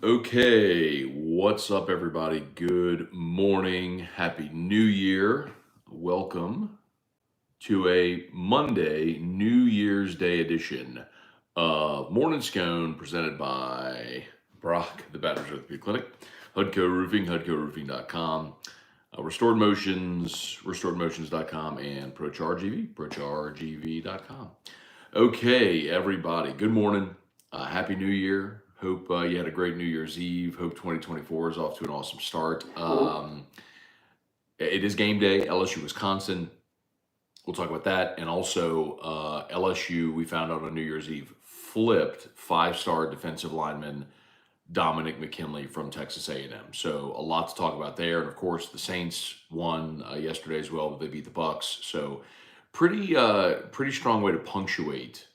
Okay, what's up, everybody? Good morning. Happy New Year. Welcome to a Monday, New Year's Day edition of Morning Scone presented by Brock, the Batters Orthopedic Clinic, Hudco Roofing, HudcoRoofing.com, Restored Motions, RestoredMotions.com, and ProChargeEV, ProChargeEV.com. Okay, everybody, good morning. Happy New Year. Hope you had a great New Year's Eve. Hope 2024 is off to an awesome start. It is game day, LSU, Wisconsin. We'll talk about that. And also, LSU, we found out on New Year's Eve, flipped five-star defensive lineman Dominic McKinley from Texas A&M. So a lot to talk about there. And of course, the Saints won yesterday as well, but they beat the Bucks. So pretty strong way to punctuate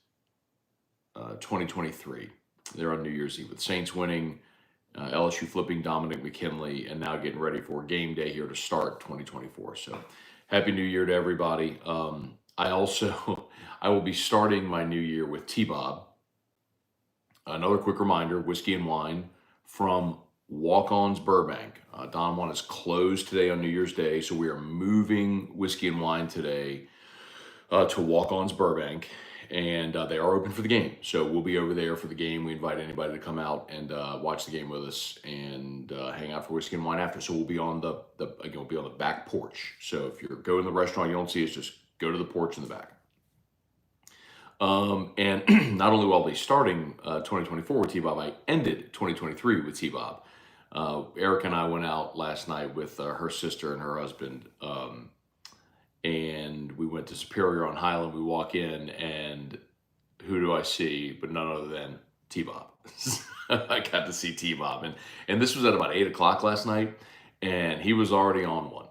2023. They're on New Year's Eve with Saints winning, LSU flipping Dominic McKinley, and now getting ready for game day here to start 2024. So happy New Year to everybody. I also I will be starting my new year with T-Bob. Another quick reminder: whiskey and wine from Walk-On's Burbank. Don Juan is closed today on New Year's Day, so we are moving whiskey and wine today to Walk-On's Burbank, and they are open for the game. So we'll be over there for the game. We invite anybody to come out and watch the game with us and hang out for whiskey and wine after. So we'll be on we'll be on the back porch. So if you're going to the restaurant, you don't see us, just go to the porch in the back. And not only will I be starting 2024 with T-Bob, I ended 2023 with T-Bob. Eric and I went out last night with her sister and her husband, and we went to Superior on Highland. We walk in, and who do I see but none other than T-Bob. I got to see T-Bob, and this was at about 8 o'clock last night, and he was already on one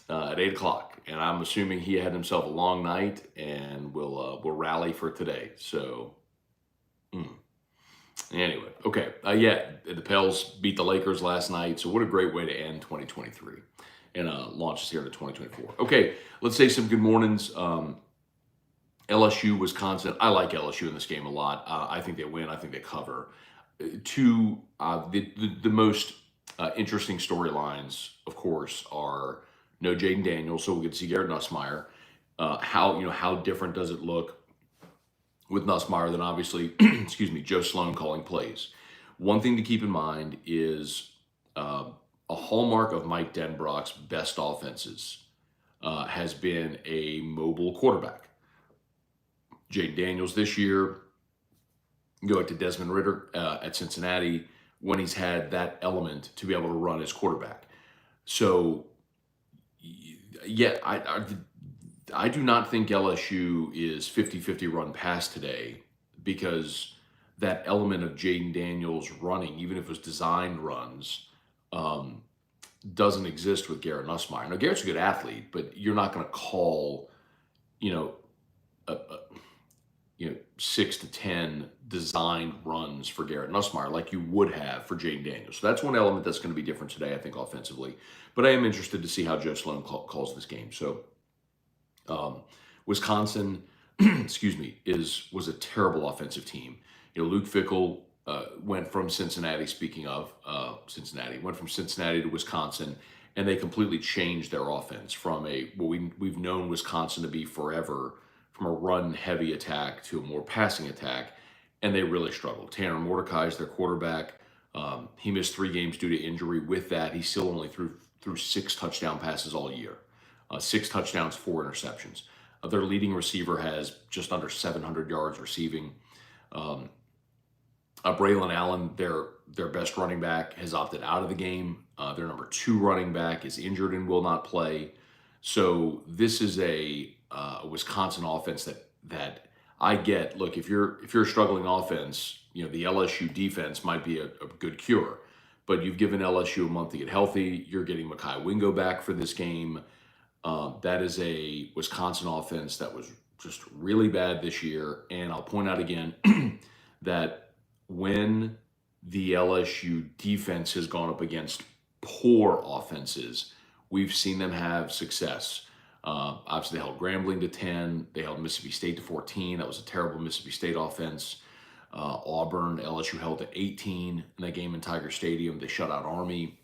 at 8 o'clock. And I'm assuming he had himself a long night, and we'll rally for today. So, anyway, okay, yeah, the Pels beat the Lakers last night. So what a great way to end 2023 and launch us here into 2024. Okay, let's say some good mornings. LSU, Wisconsin. I like LSU in this game a lot. I think they win. I think they cover. The most interesting storylines, of course, are no Jaden Daniels, so we get to see Garrett Nussmeier. How different does it look with Nussmeier than obviously, excuse me, Joe Sloan calling plays? One thing to keep in mind is a hallmark of Mike Denbrock's best offenses has been a mobile quarterback. Jaden Daniels this year, go back to Desmond Ridder at Cincinnati, when he's had that element to be able to run his quarterback. So, yeah, I do not think LSU is 50-50 run pass today, because that element of Jaden Daniels running, even if it was designed runs, doesn't exist with Garrett Nussmeier. Now, Garrett's a good athlete, but you're not going to call, a 6 to 10 designed runs for Garrett Nussmeier like you would have for Jaden Daniels. So that's one element that's going to be different today, I think, offensively. But I am interested to see how Joe Sloan calls this game. So Wisconsin, excuse me, was a terrible offensive team. Luke Fickell went from Cincinnati. Speaking of Cincinnati, went from Cincinnati to Wisconsin, and they completely changed their offense from we've known Wisconsin to be forever, from a run-heavy attack to a more passing attack, and they really struggled. Tanner Mordecai is their quarterback. He missed 3 games due to injury. With that, he still only threw 6 touchdown passes all year. 6 touchdowns, 4 interceptions. Their leading receiver has just under 700 yards receiving. Braylon Allen, their best running back, has opted out of the game. Their number 2 running back is injured and will not play. So this is a Wisconsin offense that I get. Look, if you're a struggling offense, the LSU defense might be a good cure, but you've given LSU a month to get healthy. You're getting Mekhi Wingo back for this game. That is a Wisconsin offense that was just really bad this year. And I'll point out again that when the LSU defense has gone up against poor offenses, we've seen them have success. Obviously, they held Grambling to 10. They held Mississippi State to 14. That was a terrible Mississippi State offense. Auburn, LSU held to 18 in that game in Tiger Stadium. They shut out Army,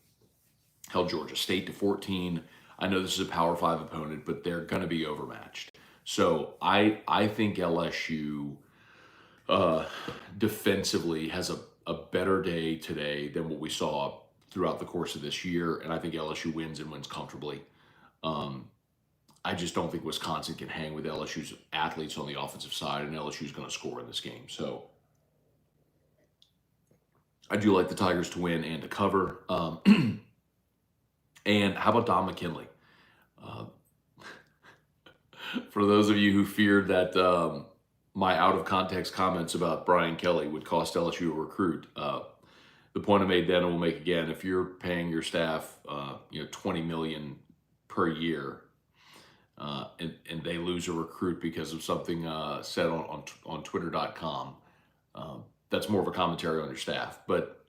held Georgia State to 14. I know this is a Power 5 opponent, but they're going to be overmatched. So I think LSU defensively has a better day today than what we saw throughout the course of this year, and I think LSU wins and wins comfortably. I just don't think Wisconsin can hang with LSU's athletes on the offensive side, and LSU's going to score in this game. So I do like the Tigers to win and to cover. And how about Don McKinley? For those of you who feared that my out of context comments about Brian Kelly would cost LSU a recruit, the point I made then and will make again: if you're paying your staff, $20 million per year, and they lose a recruit because of something said on Twitter.com, that's more of a commentary on your staff. But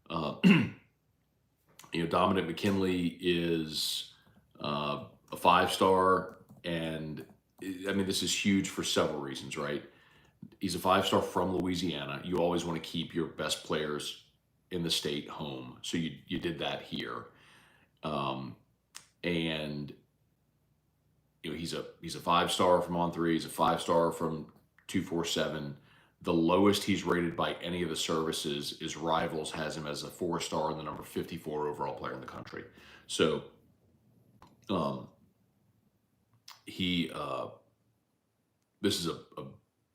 Dominic McKinley is a 5-star, and I mean, this is huge for several reasons, right? He's a 5-star from Louisiana. You always want to keep your best players in the state home, so you did that here, and he's a 5-star from On3. He's a 5-star from 247. The lowest he's rated by any of the services is Rivals has him as a 4-star and the number 54 overall player in the country. So this is a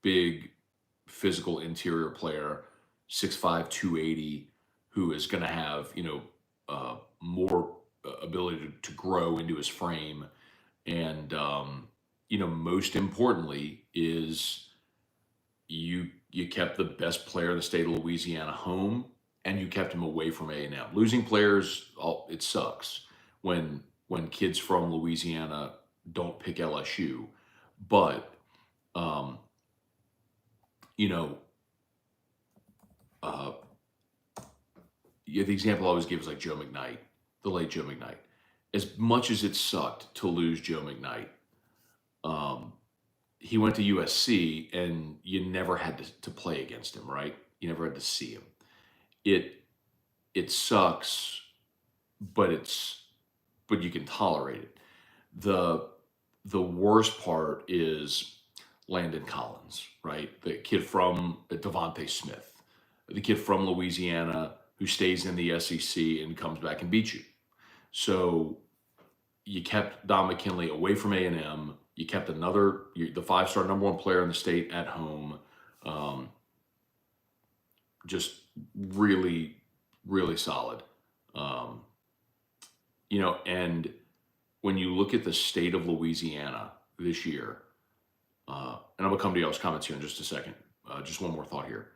big physical interior player, 6'5", 280, who is going to have more ability to grow into his frame, and most importantly is you kept the best player in the state of Louisiana home, and you kept him away from A&M. Losing players, it sucks when kids from Louisiana don't pick LSU, but the example I always give is like Joe McKnight, the late Joe McKnight. As much as it sucked to lose Joe McKnight, he went to USC, and you never had to play against him, right? You never had to see him. It sucks, but you can tolerate it. The worst part is Landon Collins, right? The kid from Devontae Smith, the kid from Louisiana who stays in the SEC and comes back and beats you. So you kept Don McKinley away from A&M. You kept the 5-star number 1 player in the state at home. Just really, really solid. And when you look at the state of Louisiana this year, and I'm going to come to y'all's comments here in just a second. Just one more thought here.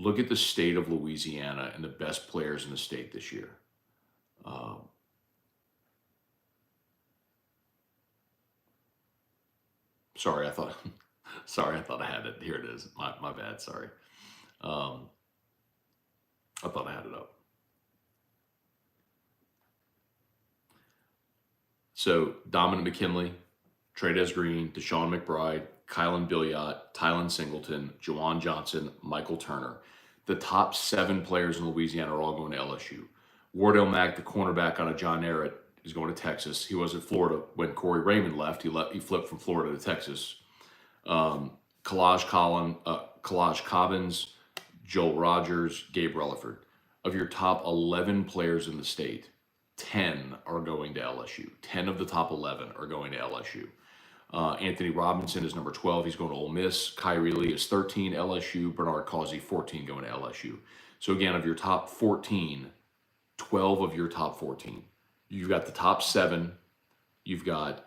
Look at the state of Louisiana and the best players in the state this year. Sorry, I thought I had it. Here it is. My bad. Sorry. I thought I had it up. So Dominic McKinley, Trades Green, Deshaun McBride, Kylan Billiot, Tylen Singleton, Jawan Johnson, Michael Turner. The top 7 players in Louisiana are all going to LSU. Wardell Mack, the cornerback out of John Ehret, is going to Texas. He was at Florida when Corey Raymond left. He flipped from Florida to Texas. Kalaj Cobbins, Joel Rogers, Gabe Rutherford. Of your top 11 players in the state, 10 are going to LSU. 10 of the top 11 are going to LSU. Anthony Robinson is number 12. He's going to Ole Miss. Kyrie Lee is 13, LSU. Bernard Causey, 14, going to LSU. So again, of your top 14, 12 of your top 14. You've got the top 7. You've got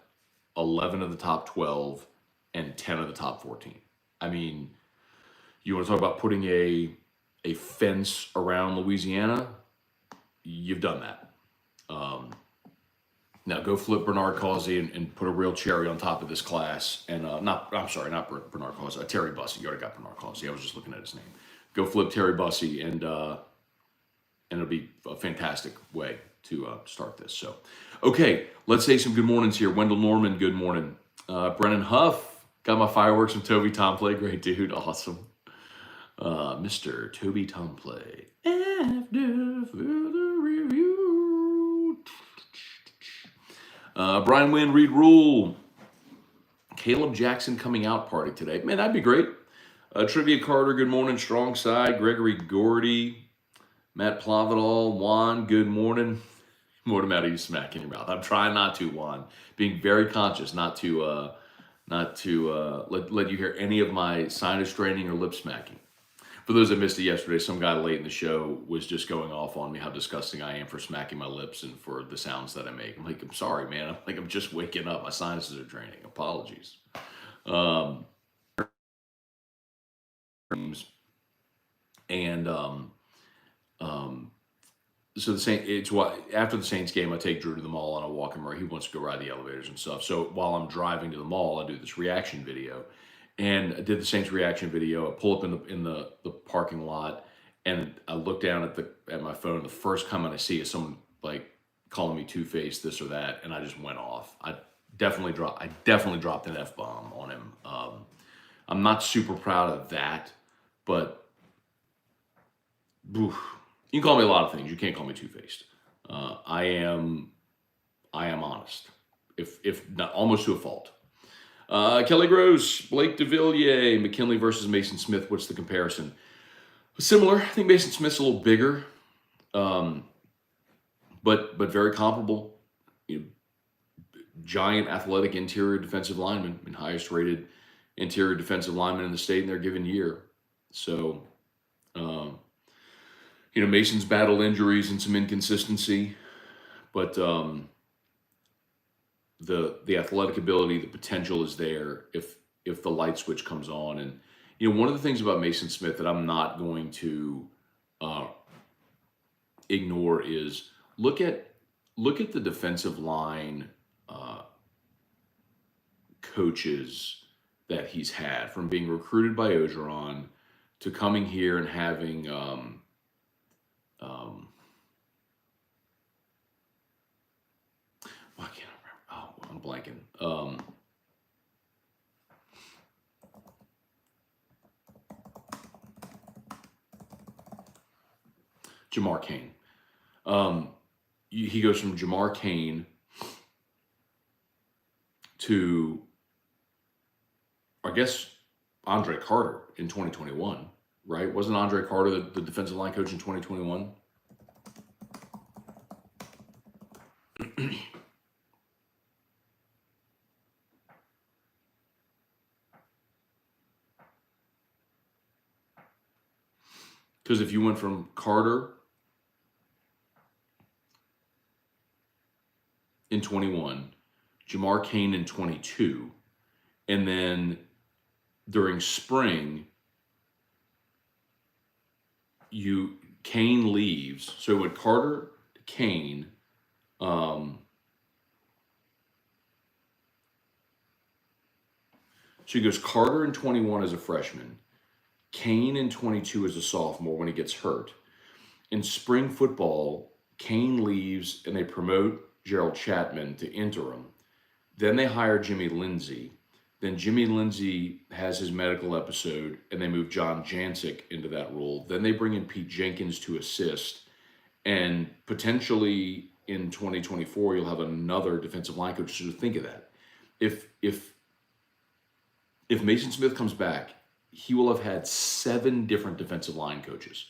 11 of the top 12 and 10 of the top 14. I mean, you want to talk about putting a fence around Louisiana? You've done that. Now go flip Bernard Causey and put a real cherry on top of this class. And not Bernard Causey, Terry Bussey. You already got Bernard Causey. I was just looking at his name. Go flip Terry Bussey, and it'll be a fantastic way to start this. So, okay, let's say some good mornings here. Wendell Norman, good morning. Brennan Huff, got my fireworks from Toby Tomplay. Great dude, awesome. Mr. Toby Tomplay. After further review. Brian Wynn, Reed Rule. Caleb Jackson coming out party today. Man, that'd be great. Trivia Carter, good morning. Strong Side. Gregory Gordy. Matt Plavidal. Juan, good morning. More than you smack in your mouth. I'm trying not to, Juan. Being very conscious not to let you hear any of my sinus straining or lip smacking. For those that missed it yesterday, some guy late in the show was just going off on me how disgusting I am for smacking my lips and for the sounds that I make. I'm like, I'm sorry, man. I'm just waking up. My sinuses are draining. Apologies. So the Saint, it's what after the Saints game, I take Drew to the mall and I walk him around. He wants to go ride the elevators and stuff. So while I'm driving to the mall, I do this reaction video, and I did the Saints reaction video. I pull up in the parking lot, and I look down at my phone. The first comment I see is someone like calling me two-faced, this or that, and I just went off. I definitely dropped an F-bomb on him. I'm not super proud of that, but oof. You can call me a lot of things. You can't call me two-faced. I am honest, if not almost to a fault. Kelly Gross, Blake DeVilliers, McKinley versus Mason Smith. What's the comparison? Similar. I think Mason Smith's a little bigger, but very comparable. Giant athletic interior defensive lineman and highest rated interior defensive lineman in the state in their given year. So, Mason's battled injuries and some inconsistency, but the athletic ability, the potential is there if the light switch comes on. And one of the things about Mason Smith that I'm not going to ignore is look at the defensive line coaches that he's had, from being recruited by Ogeron to coming here and having I can't remember. Oh, I'm blanking. Jamar Cain. He goes from Jamar Cain to, I guess, Andre Carter in 2021, right? Wasn't Andre Carter the defensive line coach in 2021? Because if you went from Carter in 21, Jamar Cain in 22, and then during spring, Cain leaves. So it went Carter to Cain. So he goes Carter in 21 as a freshman, Cain in 22 as a sophomore when he gets hurt. In spring football, Cain leaves and they promote Gerald Chapman to interim. Then they hire Jimmy Lindsey. Then Jimmy Lindsey has his medical episode and they move John Jancic into that role. Then they bring in Pete Jenkins to assist. And potentially in 2024, you'll have another defensive line coach. So think of that. If Mason Smith comes back, he will have had 7 different defensive line coaches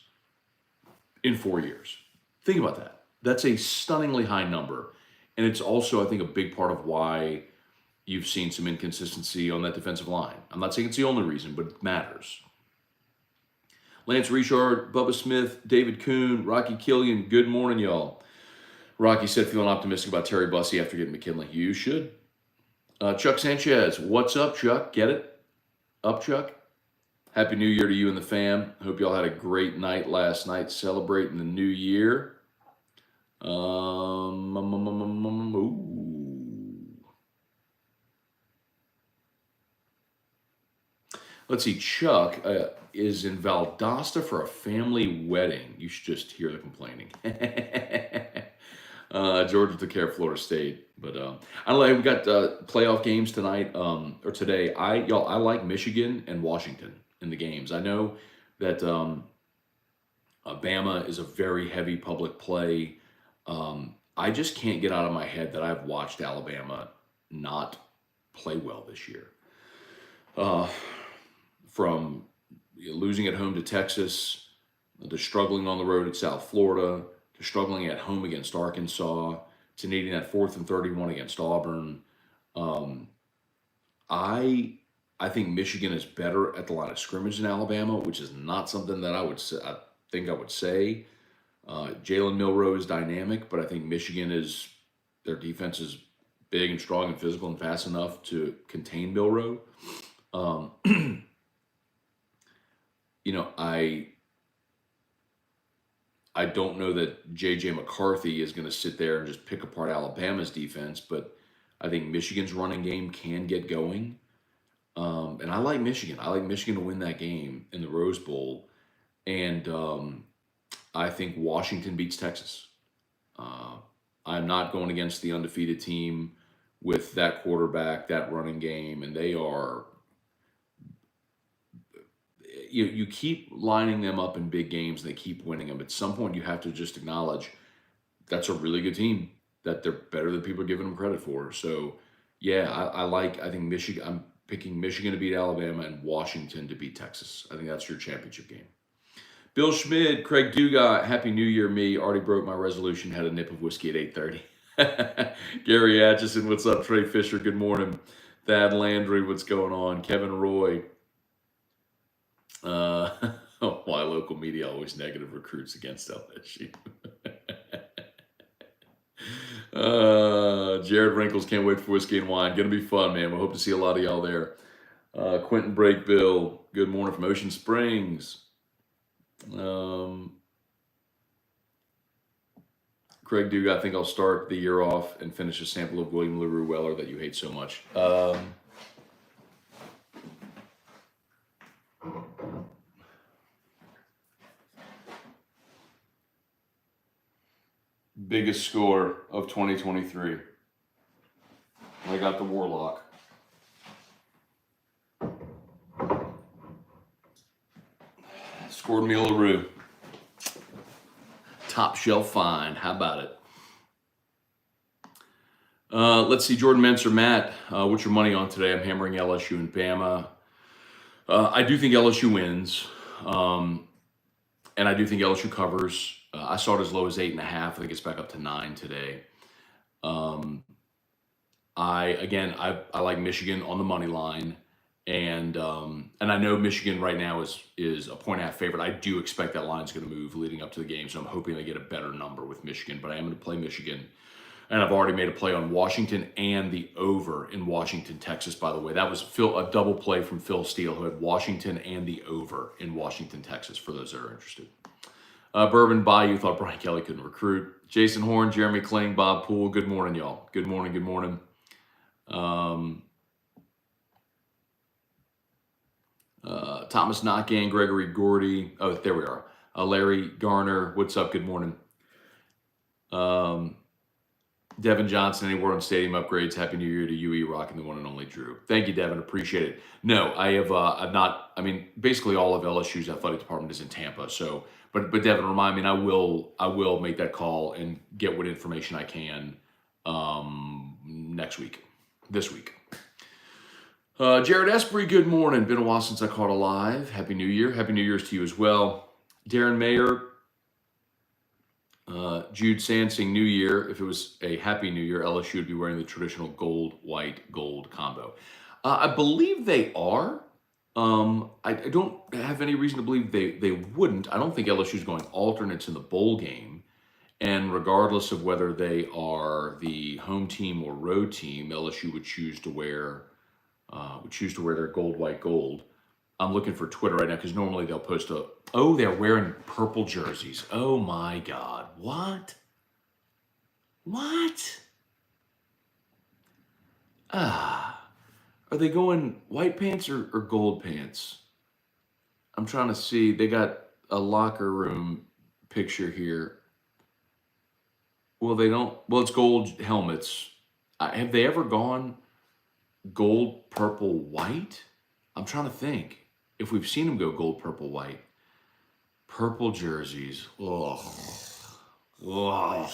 in 4 years. Think about that. That's a stunningly high number. And it's also, I think, a big part of why you've seen some inconsistency on that defensive line. I'm not saying it's the only reason, but it matters. Lance Richard, Bubba Smith, David Kuhn, Rocky Killian, good morning, y'all. Rocky said, feeling optimistic about Terry Bussey after getting McKinley. You should. Chuck Sanchez, what's up, Chuck? Get it? Up, Chuck? Happy New Year to you and the fam. Hope y'all had a great night last night celebrating the new year. Let's see. Chuck is in Valdosta for a family wedding. You should just hear the complaining. Georgia took care of Florida State, but I don't know. We got playoff games tonight or today. I like Michigan and Washington in the games. I know that Bama is a very heavy public play. I just can't get out of my head that I've watched Alabama not play well this year. From losing at home to Texas, to struggling on the road at South Florida, to struggling at home against Arkansas, to needing that 4th and 31 against Auburn. I think Michigan is better at the line of scrimmage than Alabama, which is not something that I would say. I think I would say. Jalen Milroe is dynamic, but I think their defense is big and strong and physical and fast enough to contain Milroe. I don't know that J.J. McCarthy is going to sit there and just pick apart Alabama's defense, but I think Michigan's running game can get going. And I like Michigan. I like Michigan to win that game in the Rose Bowl. And I think Washington beats Texas. I'm not going against the undefeated team with that quarterback, that running game, and they are. You keep lining them up in big games, and they keep winning them. At some point, you have to just acknowledge that's a really good team, that they're better than people are giving them credit for. So, yeah, I think Michigan. I'm picking Michigan to beat Alabama and Washington to beat Texas. I think that's your championship game. Bill Schmid, Craig Dugas, Happy New Year, me. Already broke my resolution, had a nip of whiskey at 8:30. Gary Atchison, what's up? Trey Fisher, good morning. Thad Landry, what's going on? Kevin Roy. Why local media always negative recruits against LSU. Jared Wrinkles, can't wait for whiskey and wine. Gonna be fun, man. We hope to see a lot of y'all there. Quentin Breakbill, good morning from Ocean Springs. Craig Dugas, I think I'll start the year off and finish a sample of William LaRue Weller that you hate so much. Biggest score of 2023. I got the Warlock. Scored me a LaRue. Top shelf find. How about it? Let's see. Jordan Menser, Matt, what's your money on today? I'm hammering LSU and Bama. I do think LSU wins. And I do think LSU covers. I saw it as low as 8.5. I think it's back up to 9 today. I like Michigan on the money line, and I know Michigan right now is a 1.5 favorite. I do expect that line's going to move leading up to the game, so I'm hoping they get a better number with Michigan. But I am going to play Michigan, and I've already made a play on Washington and the over in Washington, Texas. By the way, that was a double play from Phil Steele, who had Washington and the over in Washington, Texas. For those that are interested. Bourbon Bayou thought Brian Kelly couldn't recruit. Jason Horn, Jeremy Kling, Bob Poole. Good morning, y'all. Good morning. Good morning. Thomas Knockan, Gregory Gordy. Oh, there we are. Larry Garner. What's up? Good morning. Devin Johnson, any word on stadium upgrades? Happy New Year to UE, rocking the one and only Drew. Thank you, Devin. Appreciate it. No, I've not. I mean, basically all of LSU's athletic department is in Tampa. So, but Devin, remind me, and I will make that call and get what information I can this week. Jared Espry, good morning. Been a while since I caught a live. Happy New Year. Happy New Year's to you as well. Darren Mayer. Jude Sansing, New Year. If it was a Happy New Year, LSU would be wearing the traditional gold, white, gold combo. I believe they are. I don't have any reason to believe they wouldn't. I don't think LSU is going alternates in the bowl game. And regardless of whether they are the home team or road team, LSU would choose to wear their gold, white, gold. I'm looking for Twitter right now because normally they'll post they're wearing purple jerseys. Oh my God. What? Are they going white pants or gold pants? I'm trying to see. They got a locker room picture here. Well, they don't. Well, it's gold helmets. Have they ever gone gold, purple, white? I'm trying to think if we've seen them go gold, purple, white. Purple jerseys. Ugh. Ugh.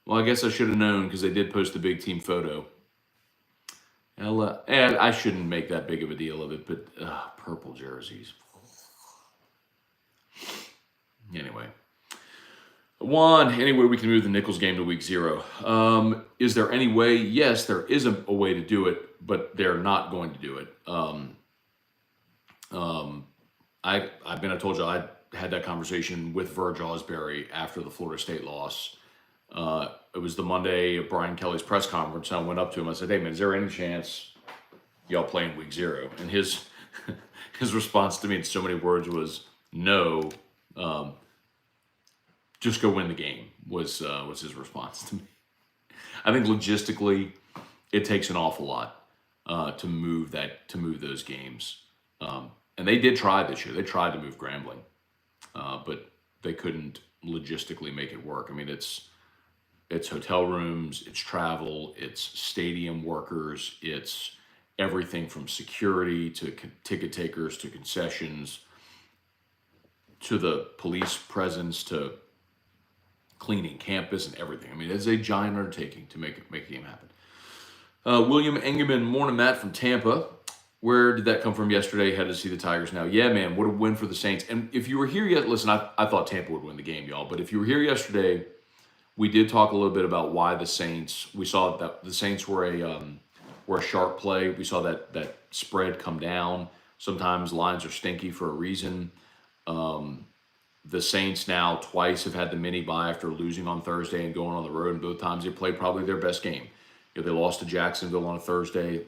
Well, I guess I should have known because they did post the big team photo. And I shouldn't make that big of a deal of it, but purple jerseys. Anyway. Anyway, we can move the Nichols game to week 0. Is there any way? Yes, there is a way to do it, but they're not going to do it. I told you I had that conversation with Verge Osbury after the Florida State loss. It was the Monday of Brian Kelly's press conference. I went up to him. I said, "Hey man, is there any chance y'all play in week 0?" And his response to me in so many words was no. Just go win the game was his response to me. I think logistically, it takes an awful lot to move those games. And they did try this year. They tried to move Grambling, but they couldn't logistically make it work. I mean, it's hotel rooms, it's travel, it's stadium workers, it's everything from security to ticket takers to concessions to the police presence to cleaning campus and everything. I mean, it's a giant undertaking to make a game happen. William Engelman, morning Matt from Tampa. Where did that come from yesterday? Had to see the Tigers now. Yeah, man, what a win for the Saints. And if you were here yet, listen, I thought Tampa would win the game, y'all. But if you were here yesterday, we did talk a little bit about why the Saints. We saw that the Saints were a sharp play. We saw that spread come down. Sometimes lines are stinky for a reason. The Saints now twice have had the mini bye after losing on Thursday and going on the road, and both times they played probably their best game. They lost to Jacksonville on a Thursday.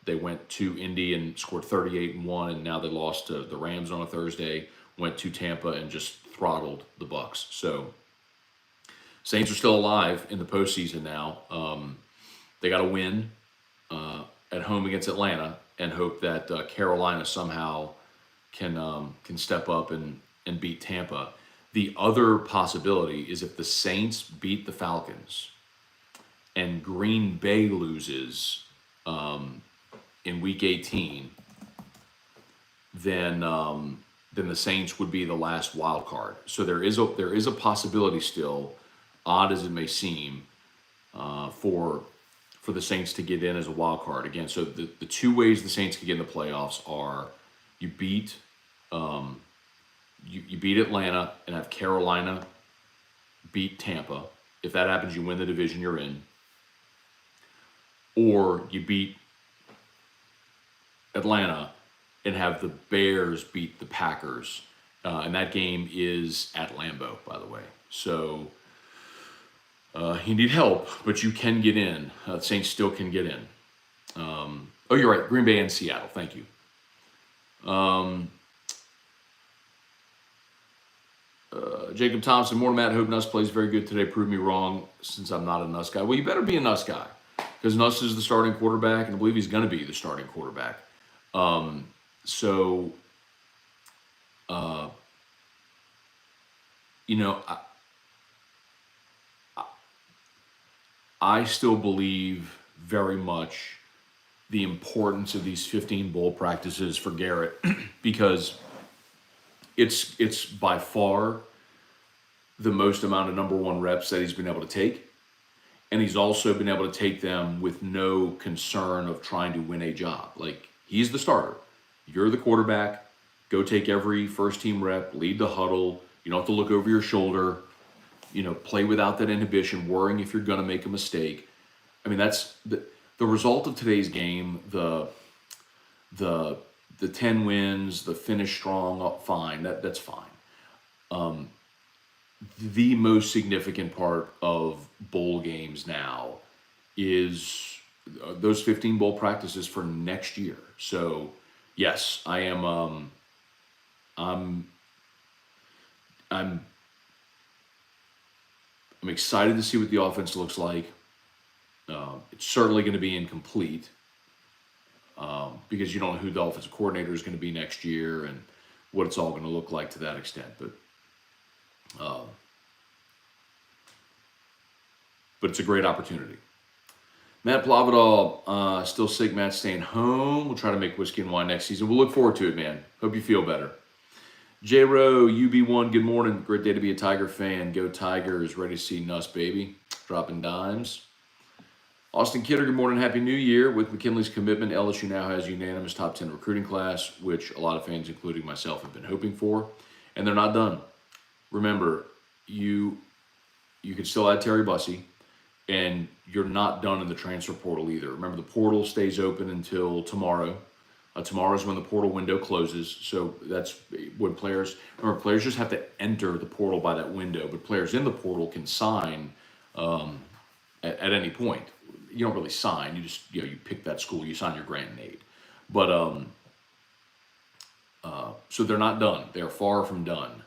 They went to Indy and scored 38 and won, and now they lost to the Rams on a Thursday. Went to Tampa and just throttled the Bucks. So Saints are still alive in the postseason now. They got to win at home against Atlanta and hope that Carolina somehow can step up and beat Tampa. The other possibility is if the Saints beat the Falcons and Green Bay loses in Week 18, then the Saints would be the last wild card. So there is a possibility still, odd as it may seem, for the Saints to get in as a wild card again. So the two ways the Saints can get in the playoffs are you beat you beat Atlanta and have Carolina beat Tampa. If that happens, you win the division you're in. Or you beat Atlanta and have the Bears beat the Packers. And that game is at Lambeau, by the way. So you need help, but you can get in. The Saints still can get in. Oh, you're right. Green Bay and Seattle. Thank you. Jacob Thompson, more Matt. Hope Nuss plays very good today. Prove me wrong since I'm not a Nuss guy. Well, you better be a Nuss guy because Nuss is the starting quarterback, and I believe he's going to be the starting quarterback. I still believe very much the importance of these 15 bowl practices for Garrett because it's by far the most amount of number one reps that he's been able to take. And he's also been able to take them with no concern of trying to win a job. Like, he's the starter. You're the quarterback. Go take every first team rep, lead the huddle. You don't have to look over your shoulder. Play without that inhibition, worrying if you're going to make a mistake. I mean, that's the result of today's game, the 10 wins, the finish strong, fine, that's fine. The most significant part of bowl games now is those 15 bowl practices for next year. So, yes, I am. I'm excited to see what the offense looks like. It's certainly going to be incomplete because you don't know who the offensive coordinator is going to be next year and what it's all going to look like to that extent. But it's a great opportunity. Matt Plavidal, still sick. Matt staying home. We'll try to make whiskey and wine next season. We'll look forward to it, man. Hope you feel better. J-Ro, UB1, good morning. Great day to be a Tiger fan. Go Tigers. Ready to see Nuss, baby. Dropping dimes. Austin Kidder, good morning. Happy New Year. With McKinley's commitment, LSU now has a unanimous top 10 recruiting class, which a lot of fans, including myself, have been hoping for. And they're not done. Remember, you can still add Terry Bussey, and you're not done in the transfer portal either. Remember, the portal stays open until tomorrow. Tomorrow is when the portal window closes. So that's when players just have to enter the portal by that window, but players in the portal can sign at any point. You don't really sign. You just, you pick that school, you sign your grant and aid. But so they're not done. They're far from done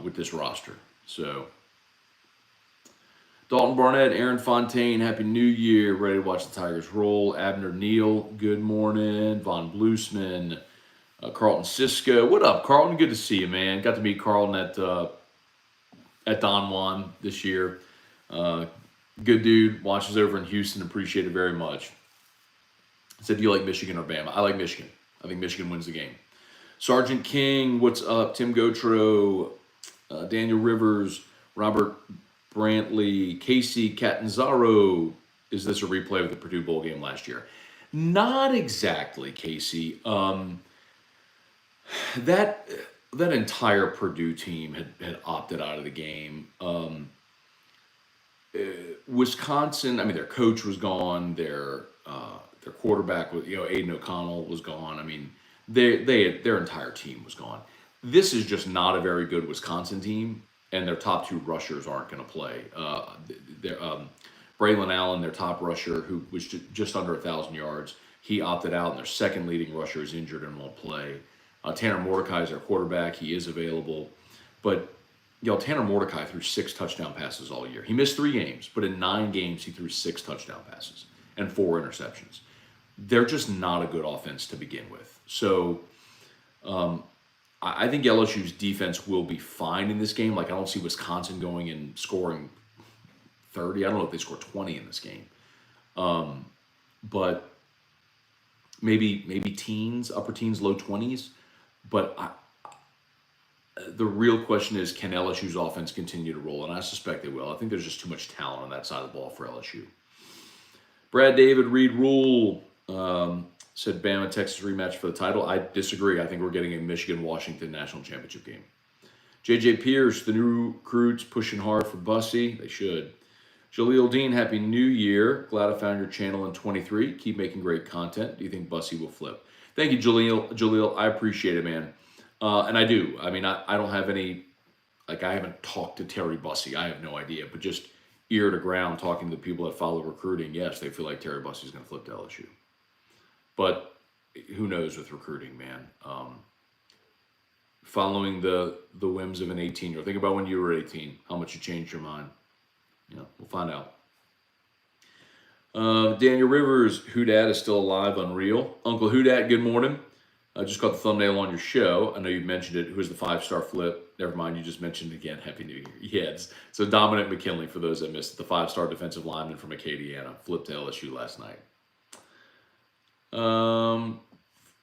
with this roster. So Dalton Barnett, Aaron Fontaine, Happy New Year. Ready to watch the Tigers roll. Abner Neal, good morning. Von Bluesman, Carlton Cisco. What up, Carlton? Good to see you, man. Got to meet Carlton at Don Juan this year. Good dude. Watches over in Houston. Appreciate it very much. Said, do you like Michigan or Bama? I like Michigan. I think Michigan wins the game. Sergeant King, what's up? Tim Gotro, Daniel Rivers, Robert Brantley, Casey Catanzaro. Is this a replay of the Purdue Bowl game last year? Not exactly, Casey. That entire Purdue team had opted out of the game. Wisconsin, I mean, their coach was gone. Their quarterback was, Aiden O'Connell was gone. I mean, their entire team was gone. This is just not a very good Wisconsin team, and their top two rushers aren't going to play. Braylon Allen, their top rusher, who was just under 1,000 yards, he opted out, and their second leading rusher is injured and won't play. Tanner Mordecai is their quarterback. He is available. But, Tanner Mordecai threw 6 touchdown passes all year. He missed 3 games, but in 9 games, he threw 6 touchdown passes and 4 interceptions. They're just not a good offense to begin with. So, I think LSU's defense will be fine in this game. Like, I don't see Wisconsin going and scoring 30. I don't know if they score 20 in this game. But maybe teens, upper teens, low 20s. But the real question is, can LSU's offense continue to roll? And I suspect they will. I think there's just too much talent on that side of the ball for LSU. Brad David, Reed Rule, said Bama, Texas rematch for the title. I disagree. I think we're getting a Michigan-Washington national championship game. J.J. Pierce, the new recruits pushing hard for Bussey. They should. Jaleel Dean, Happy New Year. Glad I found your channel in 23. Keep making great content. Do you think Bussey will flip? Thank you, Jaleel. I appreciate it, man. And I do. I mean, I don't have any, I haven't talked to Terry Bussey. I have no idea. But just ear to ground, talking to the people that follow recruiting, yes, they feel like Terry Bussey's going to flip to LSU. But who knows with recruiting, man. Following the whims of an 18-year-old. Think about when you were 18, how much you changed your mind. We'll find out. Daniel Rivers, Houdat is still alive, unreal. Uncle Houdat, good morning. I just got the thumbnail on your show. I know you mentioned it. Who's the 5-star flip? Never mind, you just mentioned it again. Happy New Year. Yeah, so Dominic McKinley, for those that missed it, the 5-star defensive lineman from Acadiana, flipped to LSU last night.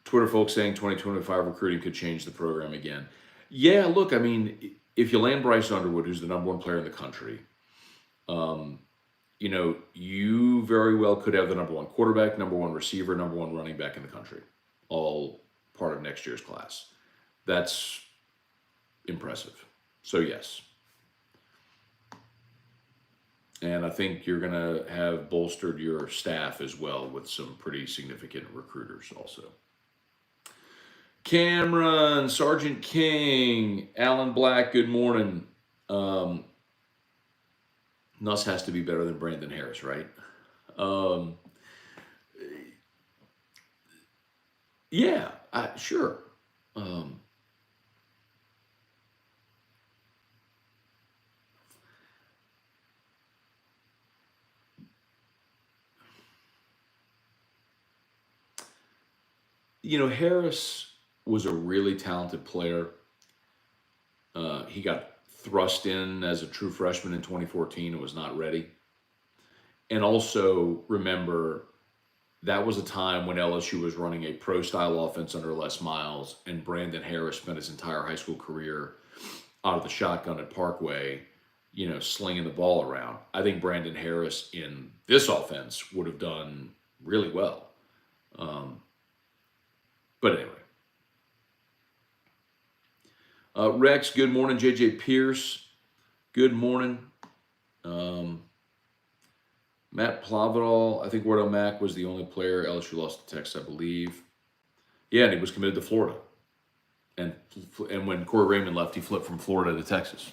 Twitter folks saying 2025 recruiting could change the program again. Yeah, look, I mean, if you land Bryce Underwood, who's the #1 player in the country, you very well could have the #1 quarterback, #1 receiver, #1 running back in the country, all part of next year's class. That's impressive. So yes. And I think you're going to have bolstered your staff as well with some pretty significant recruiters also. Cameron, Sergeant King, Alan Black, good morning. Nuss has to be better than Brandon Harris, right? Yeah, sure. Harris was a really talented player. He got thrust in as a true freshman in 2014 and was not ready. And also, remember, that was a time when LSU was running a pro-style offense under Les Miles, and Brandon Harris spent his entire high school career out of the shotgun at Parkway, slinging the ball around. I think Brandon Harris in this offense would have done really well. But anyway. Rex, good morning. JJ Pierce, good morning. Matt Plavidal, I think Wardo Mack was the only player LSU lost to Texas, I believe. Yeah, and he was committed to Florida. And when Corey Raymond left, he flipped from Florida to Texas.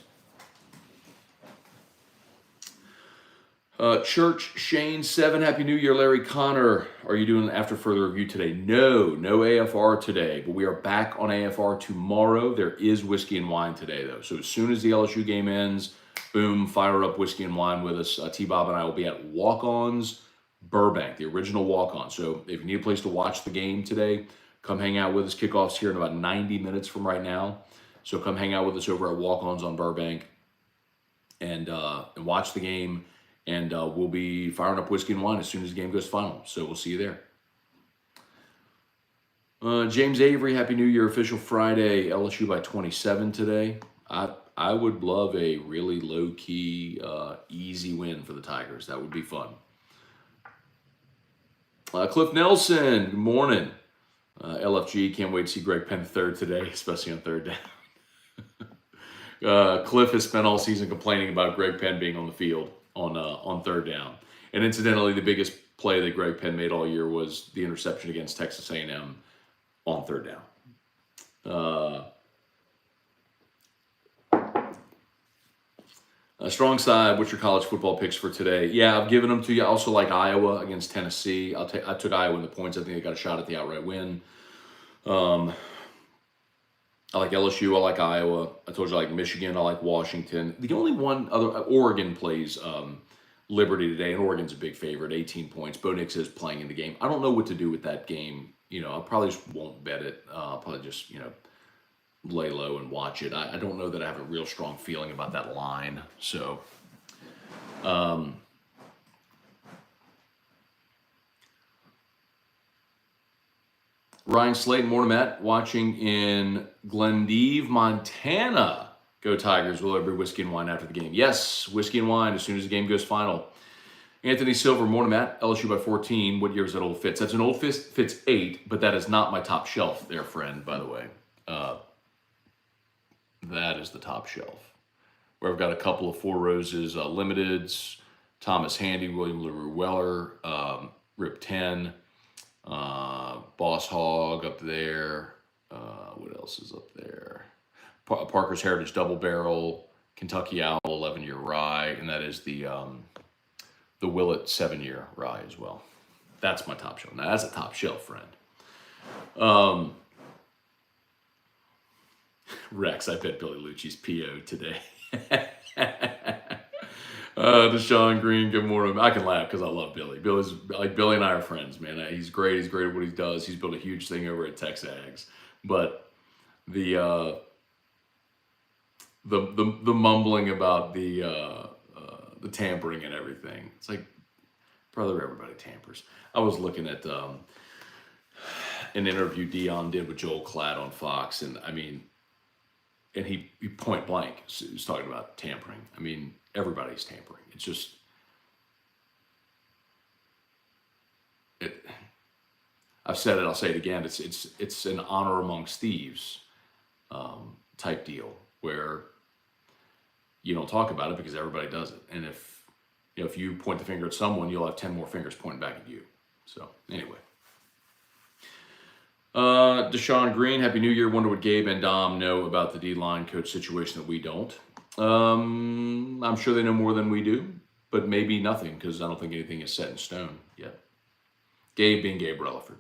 Church Shane 7, Happy New Year, Larry Connor. Are you doing after further review today? No AFR today, but we are back on AFR tomorrow. There is whiskey and wine today, though. So as soon as the LSU game ends, boom, fire up whiskey and wine with us. T-Bob and I will be at Walk-Ons Burbank, the original Walk-On. So if you need a place to watch the game today, come hang out with us. Kickoff's here in about 90 minutes from right now. So come hang out with us over at Walk-Ons on Burbank and watch the game. And we'll be firing up whiskey and wine as soon as the game goes final. So we'll see you there. James Avery, Happy New Year. Official Friday, LSU by 27 today. I would love a really low-key, easy win for the Tigers. That would be fun. Cliff Nelson, good morning. LFG, can't wait to see Greg Penn third today, especially on third down. Cliff has spent all season complaining about Greg Penn being on the field on third down. And incidentally, the biggest play that Greg Penn made all year was the interception against Texas A&M on third down. Strong side, what's your college football picks for today? Yeah, I've given them to you. I also like Iowa against Tennessee. I took Iowa in the points. I think they got a shot at the outright win. I like LSU. I like Iowa. I told you I like Michigan. I like Washington. The only one other, Oregon plays Liberty today, and Oregon's a big favorite, 18 points. Bo Nix is playing in the game. I don't know what to do with that game. I probably just won't bet it. I'll probably just, lay low and watch it. I don't know that I have a real strong feeling about that line. So, Ryan Slayton, morning, Matt, watching in Glendive, Montana. Go Tigers. Will there be whiskey and wine after the game? Yes, whiskey and wine as soon as the game goes final. Anthony Silver, morning, Matt. LSU by 14. What year is that old Fitz? That's an old Fitz 8, but that is not my top shelf there, friend, by the way. That is the top shelf. Where I've got a couple of Four Roses Limiteds, Thomas Handy, William LaRue Weller, Rip 10, Boss Hog up there. What else is up there? Parker's Heritage Double Barrel, Kentucky Owl 11-year rye, and that is the Willet 7-year rye as well. That's my top shelf. Now that's a top shelf, friend. Rex, I bet Billy Lucci's PO today. Deshaun Green, good morning. I can laugh because I love Billy. Billy and I are friends, man. He's great. He's great at what he does. He's built a huge thing over at Texags. But the mumbling about the tampering and everything. It's like, brother, everybody tampers. I was looking at an interview Dion did with Joel Klatt on Fox, and I mean, and he point blank was talking about tampering. I mean, everybody's tampering. It's just, I've said it, I'll say it again. It's an honor amongst thieves type deal where you don't talk about it because everybody does it. And if you point the finger at someone, you'll have 10 more fingers pointing back at you. So anyway. Deshaun Green, Happy New Year. Wonder what Gabe and Dom know about the D-line coach situation that we don't. I'm sure they know more than we do, but maybe nothing because I don't think anything is set in stone yet. Gabe being Gabe Relaford.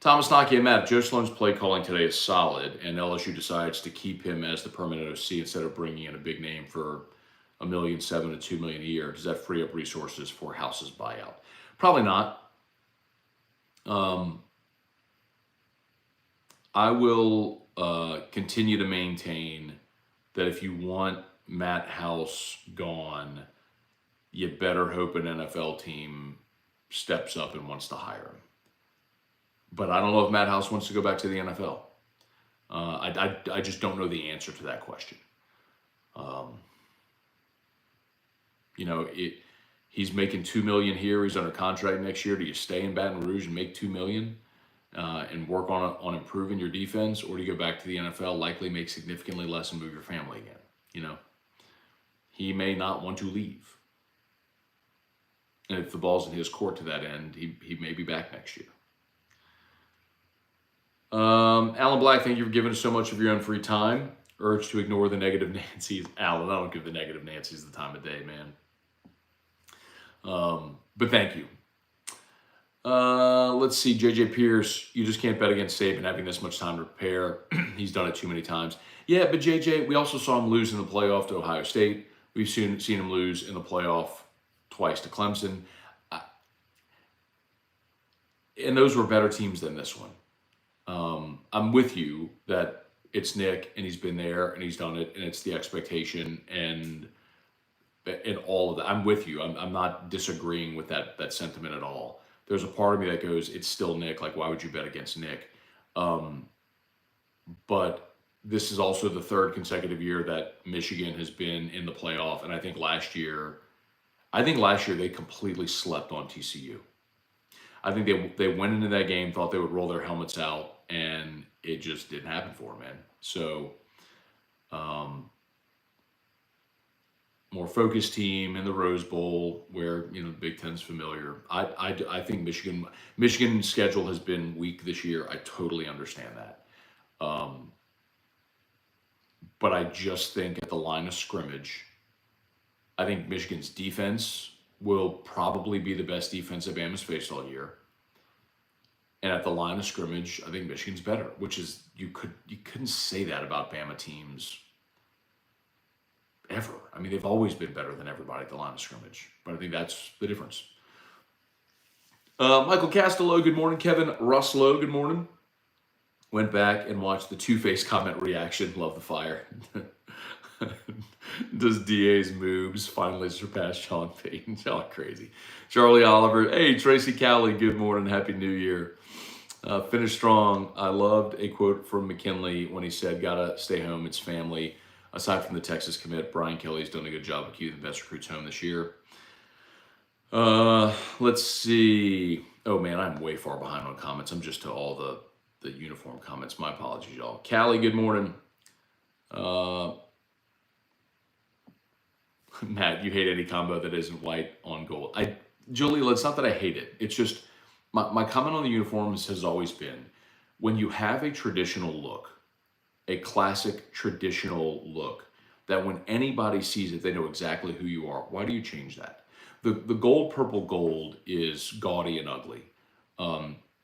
Thomas Naki and Matt, if Joe Sloan's play calling today is solid and LSU decides to keep him as the permanent OC instead of bringing in a big name for $1.7 million to $2 million a year, does that free up resources for House's buyout? Probably not. I will continue to maintain that if you want Matt House gone, you better hope an NFL team steps up and wants to hire him. But I don't know if Matt House wants to go back to the NFL. I just don't know the answer to that question. He's making $2 million here. He's under contract next year. Do you stay in Baton Rouge and make $2 million and work on improving your defense, or do you go back to the NFL, likely make significantly less and move your family again? He may not want to leave, and if the ball's in his court to that end, he may be back next year. Alan Black, thank you for giving us so much of your own free time. Urge to ignore the negative Nancy's. Alan, I don't give the negative Nancy's the time of day, man. But thank you. Let's see. JJ Pierce, you just can't bet against Saban having this much time to prepare. He's done it too many times. Yeah, but JJ, we also saw him lose in the playoff to Ohio State. We've seen him lose in the playoff twice to Clemson. And those were better teams than this one. I'm with you that it's Nick and he's been there and he's done it and it's the expectation and all of that. I'm with you. I'm not disagreeing with that sentiment at all. There's a part of me that goes, it's still Nick. Like, why would you bet against Nick? But this is also the third consecutive year that Michigan has been in the playoff. And I think last year they completely slept on TCU. I think they went into that game, thought they would roll their helmets out, and it just didn't happen for them, man. So, more focused team in the Rose Bowl where, the Big Ten's familiar. I think Michigan's schedule has been weak this year. I totally understand that. But I just think at the line of scrimmage, I think Michigan's defense will probably be the best defense that Bama's faced all year. And at the line of scrimmage, I think Michigan's better, which is, you couldn't say that about Bama teams ever. I mean, they've always been better than everybody at the line of scrimmage, but I think that's the difference. Michael Castello, good morning. Kevin Ruslow, good morning. Went back and watched the Two-Face comment reaction. Love the fire. Does DA's moves finally surpass Sean Payton? Y'all are crazy. Charlie Oliver. Hey, Tracy Cowley. Good morning. Happy New Year. Finish strong. I loved a quote from McKinley when he said, gotta stay home. It's family. Aside from the Texas commit, Brian Kelly's done a good job of keeping the best recruits home this year. Let's see. Oh, man, I'm way far behind on comments. I'm just to all the uniform comments. My apologies, y'all. Callie, good morning. Matt, you hate any combo that isn't white on gold. Julie, it's not that I hate it. It's just my comment on the uniforms has always been, when you have a traditional look, a classic traditional look, that when anybody sees it, they know exactly who you are. Why do you change that? The gold, purple, gold is gaudy and ugly.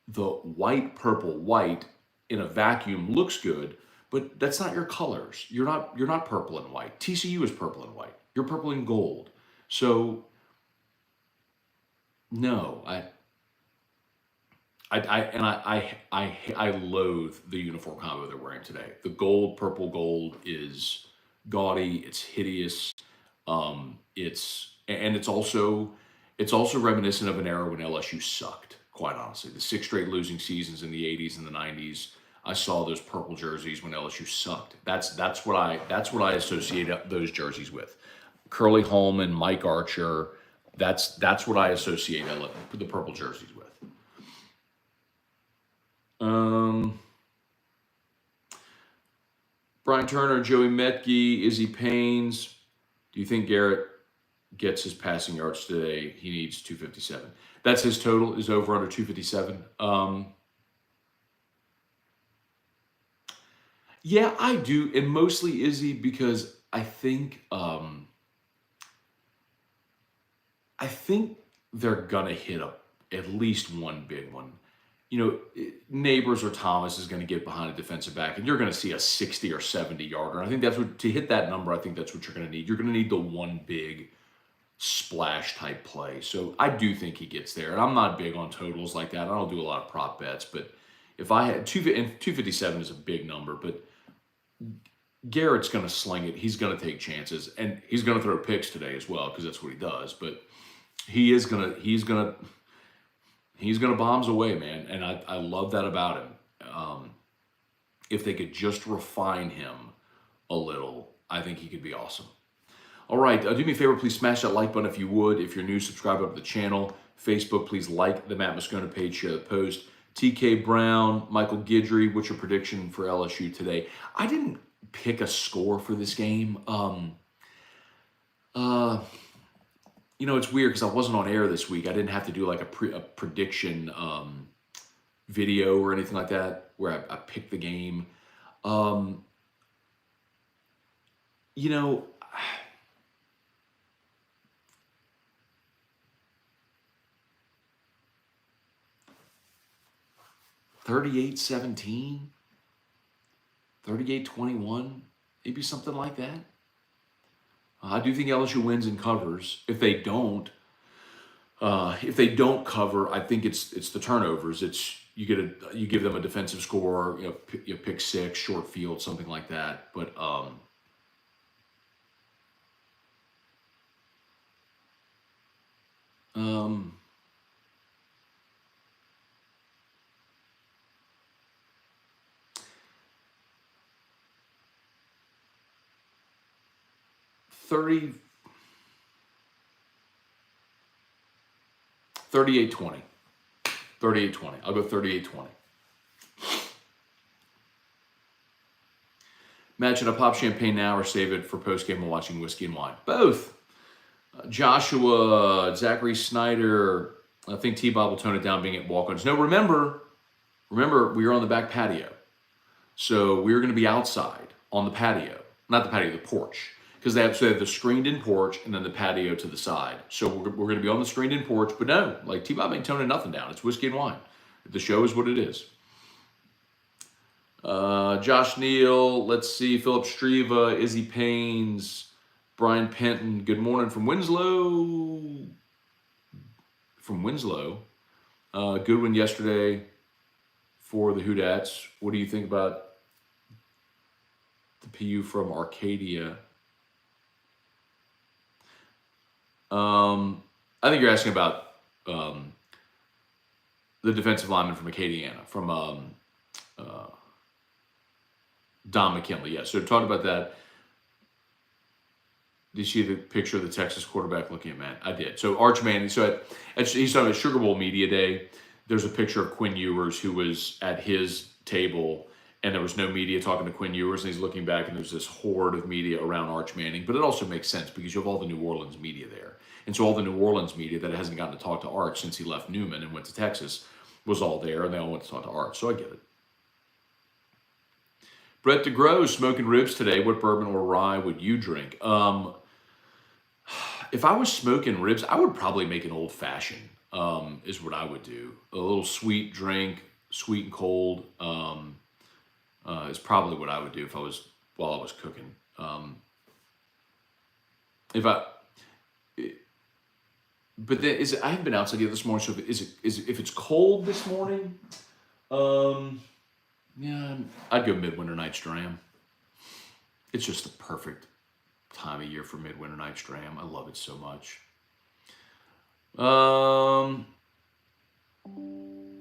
The white, purple, white in a vacuum looks good, but that's not your colors. You're not purple and white. TCU is purple and white. You're purple and gold. So no, I loathe the uniform combo they're wearing today. The gold, purple, gold is gaudy. It's hideous. It's also reminiscent of an era when LSU sucked. Quite honestly, the 6 straight losing seasons in the 80s and the 90s. I saw those purple jerseys when LSU sucked. That's what I associate those jerseys with. Curly Holman, Mike Archer. That's what I associate the purple jerseys with. Brian Turner, Joey Metke, Izzy Paynes. Do you think Garrett gets his passing yards today? He needs 257. That's his total, is over under 257. Yeah, I do. And mostly Izzy, because I think they're going to hit at least one big one. Neighbors or Thomas is going to get behind a defensive back, and you're going to see a 60 or 70 yarder. I think to hit that number, I think that's what you're going to need. You're going to need the one big splash type play. So I do think he gets there. And I'm not big on totals like that. I don't do a lot of prop bets, but if I had 257 is a big number, but Garrett's going to sling it. He's going to take chances, and he's going to throw picks today as well, because that's what he does. But he's going to He's going to bombs away, man. And I love that about him. If they could just refine him a little, I think he could be awesome. All right, do me a favor, please smash that like button if you would. If you're new, subscribe up to the channel. Facebook, please like the Matt Moscona page, share the post. TK Brown, Michael Guidry, what's your prediction for LSU today? I didn't pick a score for this game. You know, it's weird because I wasn't on air this week. I didn't have to do like a prediction video or anything like that where I picked the game. You know, 38-17, 38-21, maybe something like that. I do think LSU wins and covers. If they don't cover, I think it's the turnovers. It's you give them a defensive score, you pick six, short field, something like that. But 38-20. 38-20. I'll go 38-20. Matt, should I pop champagne now or save it for post-game while watching Whiskey and Wine? Both. Joshua, Zachary Snyder, I think T-Bob will tone it down being at walk-ons. No, remember, we were on the back patio. So we were going to be outside on the patio. Not the patio, the porch. Because they have the screened-in porch and then the patio to the side. So we're going to be on the screened-in porch, but no, like T-Bob ain't toning nothing down. It's Whiskey and Wine. The show is what it is. Josh Neal, let's see, Philip Streva, Izzy Paynes, Brian Penton. Good morning from Winslow. Good one yesterday for the Houdatts. What do you think about the PU from Arcadia? I think you're asking about the defensive lineman from Acadiana, from Don McKinley. Yeah, so talk about that. Did you see the picture of the Texas quarterback looking at Matt? I did. So Arch Manning, he's talking about Sugar Bowl Media Day. There's a picture of Quinn Ewers who was at his table, and there was no media talking to Quinn Ewers, and he's looking back, and there's this horde of media around Arch Manning. But it also makes sense because you have all the New Orleans media there. And so all the New Orleans media that hasn't gotten to talk to Arch since he left Newman and went to Texas was all there, and they all went to talk to Arch. So I get it. Brett DeGros, smoking ribs today. What bourbon or rye would you drink? If I was smoking ribs, I would probably make an old-fashioned, is what I would do. A little sweet drink, sweet and cold, is probably what I would do while I was cooking. But then I haven't been outside yet this morning, so if it's cold this morning, yeah, I'd go Midwinter Night's Dram. It's just the perfect time of year for Midwinter Night's Dram. I love it so much. The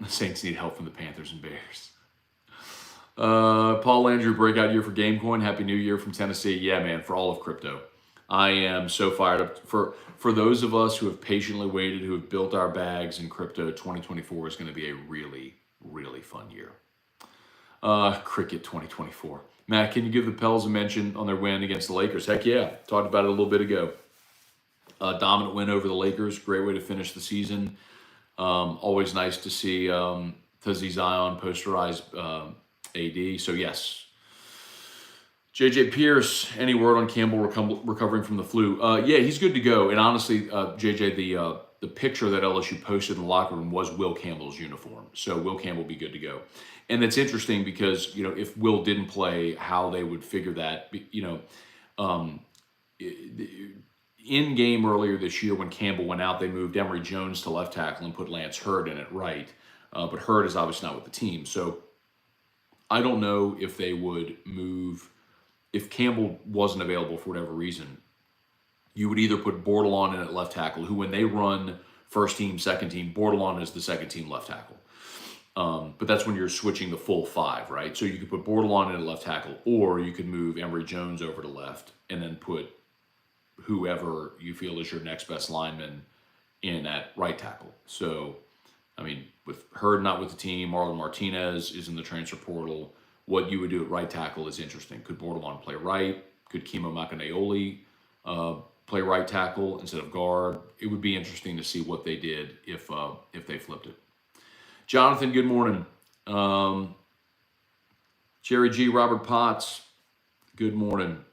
Saints need help from the Panthers and Bears. Paul Landry, breakout year for Gamecoin. Happy New Year from Tennessee. Yeah, man, for all of crypto. I am so fired up. For those of us who have patiently waited, who have built our bags in crypto, 2024 is going to be a really, really fun year. Cricket 2024. Matt, can you give the Pels a mention on their win against the Lakers? Heck yeah. Talked about it a little bit ago. Dominant win over the Lakers. Great way to finish the season. Always nice to see Tazzy Zion posterize AD. So, yes. JJ Pierce, any word on Campbell recovering from the flu? Yeah, he's good to go. And honestly, JJ, the picture that LSU posted in the locker room was Will Campbell's uniform. So Will Campbell will be good to go. And it's interesting because, if Will didn't play, how they would figure that, in game earlier this year when Campbell went out, they moved Emory Jones to left tackle and put Lance Hurd in at right. But Hurd is obviously not with the team. So I don't know if they would move. If Campbell wasn't available for whatever reason, you would either put Bordelon in at left tackle, who when they run first team, second team. Bordelon is the second team left tackle. But that's when you're switching the full 5, right? So you could put Bordelon in at left tackle, or you could move Emory Jones over to left and then put whoever you feel is your next best lineman in at right tackle. So, I mean, with Hurd not with the team, Marlon Martinez is in the transfer portal. What you would do at right tackle is interesting. Could Bordelon play right? Could Kimo Makanaioli play right tackle instead of guard? It would be interesting to see what they did if they flipped it. Jonathan, good morning. Jerry G, Robert Potts, good morning.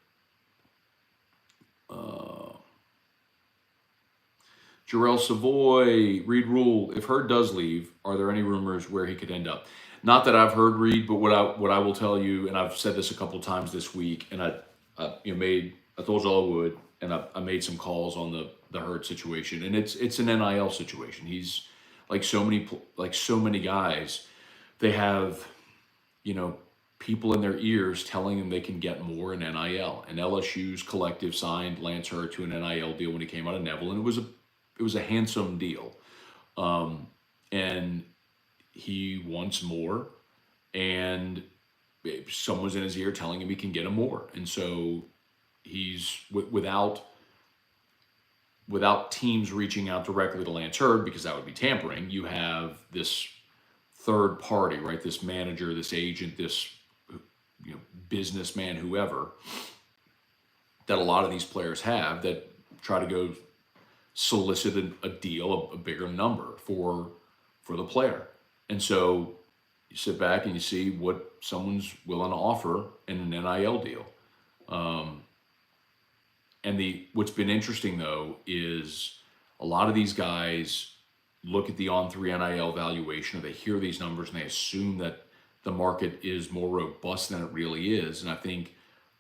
Jarrell Savoy, Reed Rule, if Hurd does leave, are there any rumors where he could end up? Not that I've heard, Reed, but what I will tell you, and I've said this a couple times this week, and I told you all I would, and I made some calls on the Hurd situation, and it's an NIL situation. He's like so many guys, they have, people in their ears telling them they can get more in NIL. And LSU's collective signed Lance Hurd to an NIL deal when he came out of Neville, and it was a handsome deal. And he wants more, and someone's in his ear telling him he can get him more. And so he's without teams reaching out directly to Lance Hurd, because that would be tampering. You have this third party, right? This manager, this agent, this businessman, whoever, that a lot of these players have, that try to go solicit a deal, a bigger number for the player. And so you sit back and you see what someone's willing to offer in an NIL deal. And what's been interesting, though, is a lot of these guys look at the On3 NIL valuation, or they hear these numbers and they assume that the market is more robust than it really is. And I think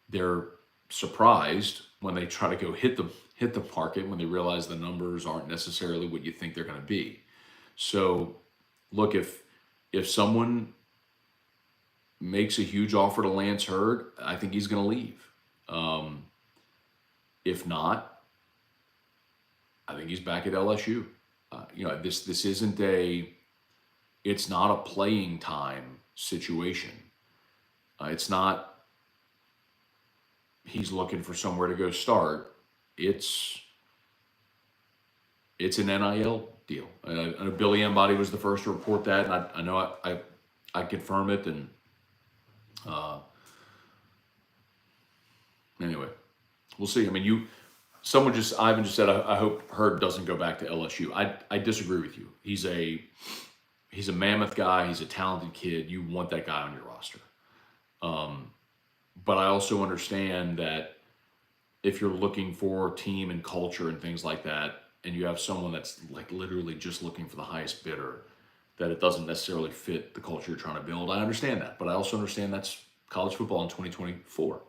they're surprised when they try to go hit the market, when they realize the numbers aren't necessarily what you think they're going to be. So look, if someone makes a huge offer to Lance Hurd, I think he's going to leave. If not, I think he's back at LSU. This isn't it's not a playing time situation. It's not he's looking for somewhere to go start. It's an NIL deal. Billy Embody was the first to report that, and I know I confirm it. And anyway, we'll see. I mean, Ivan just said, I hope Hurd doesn't go back to LSU. I disagree with you. He's a mammoth guy. He's a talented kid. You want that guy on your roster. But I also understand that if you're looking for team and culture and things like that, and you have someone that's like literally just looking for the highest bidder, that it doesn't necessarily fit the culture you're trying to build. I understand that, but I also understand that's college football in 2024.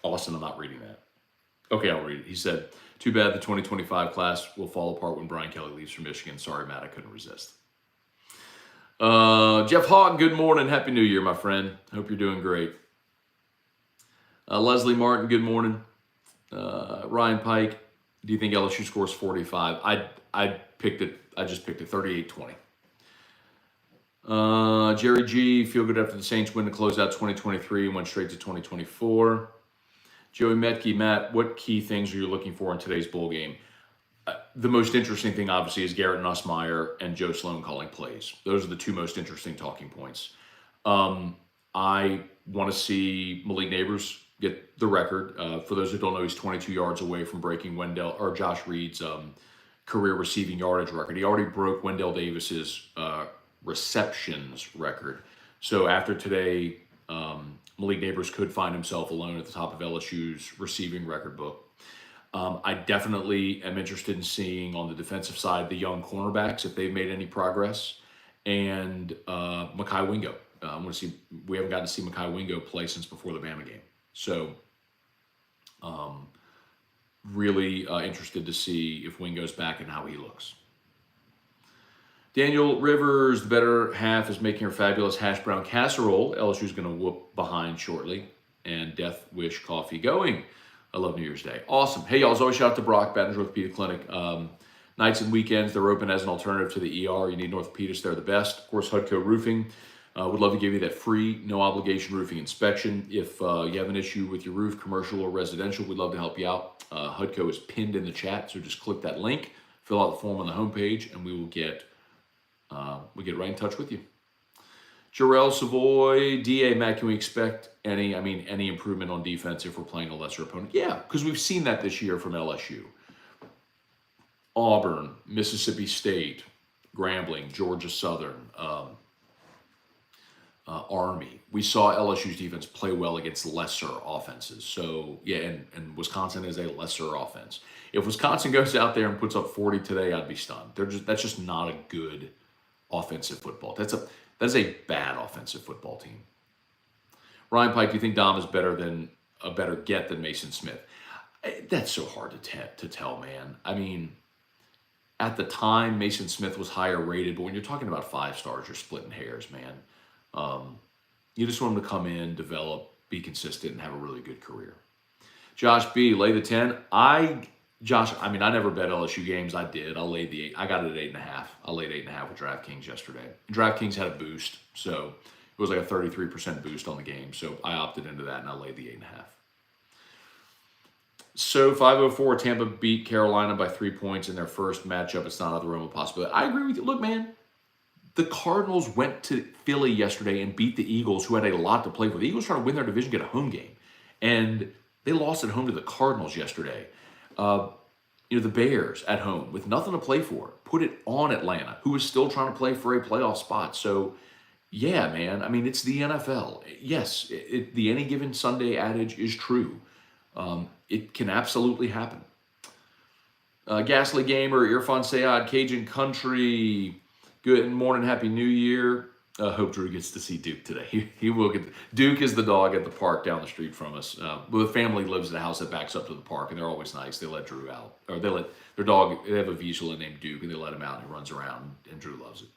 Austin, I'm not reading that. Okay, I'll read it. He said, too bad the 2025 class will fall apart when Brian Kelly leaves for Michigan. Sorry, Matt, I couldn't resist. Jeff Hogg, good morning. Happy New Year, my friend. Hope you're doing great. Leslie Martin, good morning. Ryan Pike, do you think LSU scores 45? I just picked it 38-20. Jerry G, feel good after the Saints win to close out 2023 and went straight to 2024. Joey Metke, Matt, what key things are you looking for in today's bowl game? The most interesting thing, obviously, is Garrett Nussmeier and Joe Sloan calling plays. Those are the two most interesting talking points. I want to see Malik Neighbors get the record. For those who don't know, he's 22 yards away from breaking Josh Reed's career receiving yardage record. He already broke Wendell Davis's receptions record. So after today, Malik Neighbors could find himself alone at the top of LSU's receiving record book. I definitely am interested in seeing on the defensive side the young cornerbacks, if they've made any progress, and Mekhi Wingo. We haven't gotten to see Mekhi Wingo play since before the Bama game. So really interested to see if Wingo's back and how he looks. Daniel Rivers, the better half is making her fabulous hash brown casserole. LSU's going to whoop behind shortly. And Death Wish Coffee going. I love New Year's Day. Awesome. Hey, y'all, as always, shout out to Brock, Baton Rouge Orthopedic Clinic. Nights and weekends, they're open as an alternative to the ER. You need an orthopedist, they're the best. Of course, Hudco Roofing. Would love to give you that free, no obligation roofing inspection. If you have an issue with your roof, commercial or residential, we'd love to help you out. Hudco is pinned in the chat, so just click that link, fill out the form on the homepage, and we will get right in touch with you. Jarrell Savoy, DA, Matt, can we expect any improvement on defense if we're playing a lesser opponent? Yeah, because we've seen that this year from LSU. Auburn, Mississippi State, Grambling, Georgia Southern, Army. We saw LSU's defense play well against lesser offenses. So, yeah, and Wisconsin is a lesser offense. If Wisconsin goes out there and puts up 40 today, I'd be stunned. That's just not a good offensive football. That's a bad offensive football team. Ryan Pike, do you think Dom is a better get than Mason Smith? That's so hard to tell, man. I mean, at the time, Mason Smith was higher rated, but when you're talking about 5 stars, you're splitting hairs, man. You just want him to come in, develop, be consistent, and have a really good career. Josh B, lay the 10. I never bet LSU games. I did. I laid the 8. I got it at 8.5. I laid 8.5 with DraftKings yesterday. DraftKings had a boost, so it was like a 33% boost on the game. So I opted into that, and I laid the 8.5. So 504, Tampa beat Carolina by 3 points in their first matchup. It's not out of the realm of possibility. I agree with you. Look, man, the Cardinals went to Philly yesterday and beat the Eagles, who had a lot to play for. The Eagles trying to win their division, get a home game, and they lost at home to the Cardinals yesterday. The Bears at home with nothing to play for put it on Atlanta, who is still trying to play for a playoff spot. So, yeah, man. I mean, it's the NFL. Yes, the any given Sunday adage is true. It can absolutely happen. Ghastly Gamer, Irfan Sayad, Cajun Country. Good morning, Happy New Year. Hope Drew gets to see Duke today. He will get. Duke is the dog at the park down the street from us. The family lives in a house that backs up to the park, and they're always nice. They let Drew out, or they let their dog. They have a Vizsla named Duke, and they let him out, and he runs around, and Drew loves it.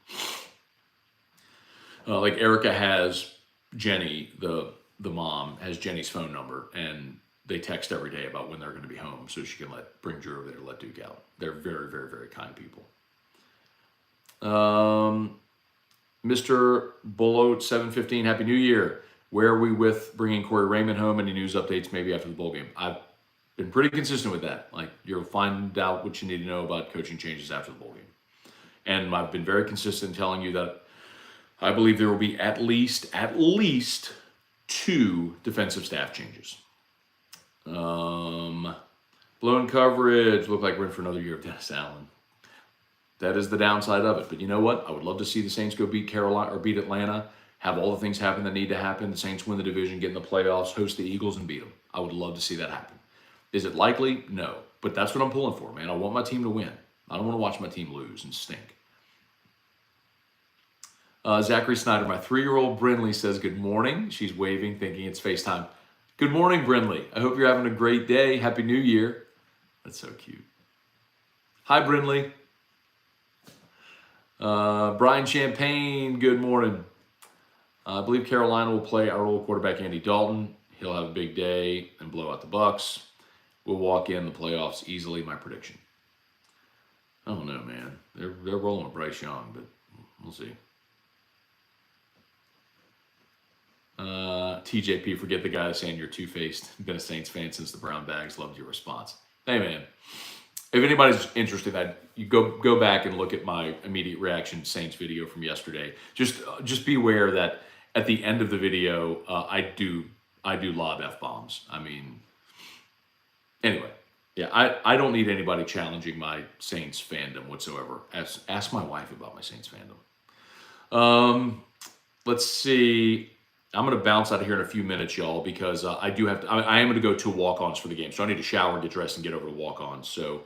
Like Erica has Jenny, the mom has Jenny's phone number, and they text every day about when they're going to be home, so she can bring Drew over there to let Duke out. They're very, very, very kind people. Mr. Bulloat 715, Happy New Year. Where are we with bringing Corey Raymond home? Any news updates maybe after the bowl game? I've been pretty consistent with that. You'll find out what you need to know about coaching changes after the bowl game. And I've been very consistent in telling you that I believe there will be at least 2 defensive staff changes. Blown coverage. Look like we're in for another year of Dennis Allen. That is the downside of it. But you know what? I would love to see the Saints go beat Carolina or beat Atlanta, have all the things happen that need to happen. The Saints win the division, get in the playoffs, host the Eagles, and beat them. I would love to see that happen. Is it likely? No. But that's what I'm pulling for, man. I want my team to win. I don't want to watch my team lose and stink. Zachary Snyder, my 3-year-old Brinley says good morning. She's waving, thinking it's FaceTime. Good morning, Brinley. I hope you're having a great day. Happy New Year. That's so cute. Hi, Brinley. Brian Champagne, good morning. I believe Carolina will play our old quarterback Andy Dalton. He'll have a big day and blow out the Bucks. We'll walk in the playoffs easily, my prediction. I don't know, man. They're rolling with Bryce Young, but we'll see. TJP, forget the guy that's saying you're two-faced. Been a Saints fan since the Brown Bags. Loved your response. Hey, man. If anybody's interested, you go back and look at my immediate reaction to Saints video from yesterday. Just be aware that at the end of the video, I do lob F-bombs. I mean, anyway, yeah, I don't need anybody challenging my Saints fandom whatsoever. Ask my wife about my Saints fandom. Let's see. I'm going to bounce out of here in a few minutes, y'all, because I am going to go to walk-ons for the game. So I need to shower, get dressed, and get over to walk-ons. So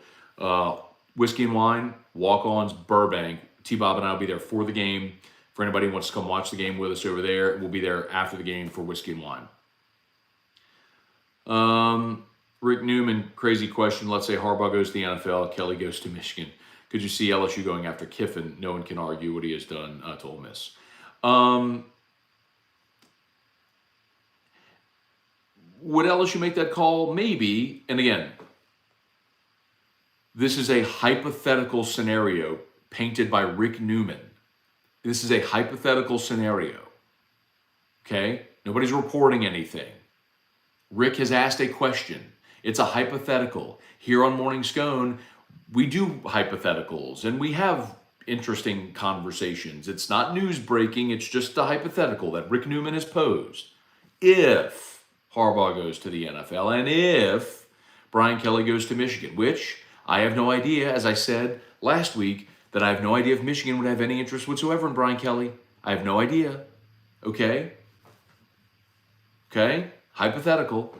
Whiskey and Wine, walk-ons, Burbank. T-Bob and I will be there for the game. For anybody who wants to come watch the game with us over there, we'll be there after the game for Whiskey and Wine. Rick Newman, crazy question. Let's say Harbaugh goes to the NFL, Kelly goes to Michigan. Could you see LSU going after Kiffin? No one can argue what he has done to Ole Miss. Would LSU make that call? Maybe. And again, this is a hypothetical scenario painted by Rick Newman. This is a hypothetical scenario. Okay? Nobody's reporting anything. Rick has asked a question. It's a hypothetical. Here on Morning Scone, we do hypotheticals and we have interesting conversations. It's not news breaking, it's just a hypothetical that Rick Newman has posed. If Harbaugh goes to the NFL and if Brian Kelly goes to Michigan, which I have no idea, as I said last week, that I have no idea if Michigan would have any interest whatsoever in Brian Kelly. I have no idea. Okay? Okay? Hypothetical.